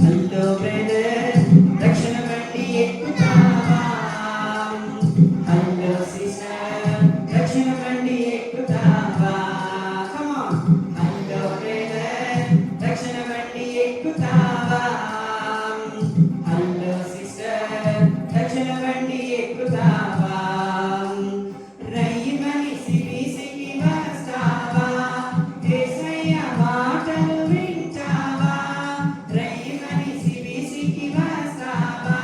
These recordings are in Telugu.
హలో బ్రదర్ రక్షణ బండి ఎక్కుతావా? హలో సిస్టర్ రక్షణ బండి ఎక్కుతావా? Come on. హలో బ్రదర్ రక్షణ బండి ఎక్కుతావా? హలో సిస్టర్ రక్షణ బండి ఎక్కుతావా? రయ్యమని సిబిసికి వస్తావా? యేసయ్య మాటలు వింటావా? రయ్యమని సిబిసికి వస్తావా?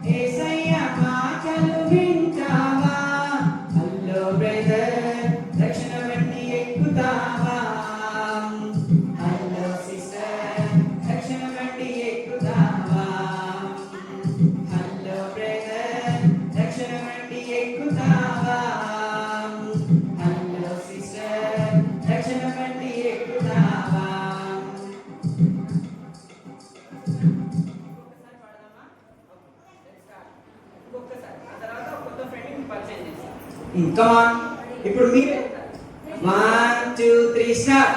యేసయ్య మాటలు వింటావా? హలో బ్రదర్ రక్షణ బండి ఎక్కుతావా? హలో సిస్టర్ రక్షణ బండి ఎక్కుతావా? హలో బ్రదర్ రక్షణ బండి ఎక్కుతావా? హలో సిస్టర్ రక్షణ బండి ఎక్కుతావా? Come on. ఇప్పుడు మీరు 1 2 3 స్టార్ట్.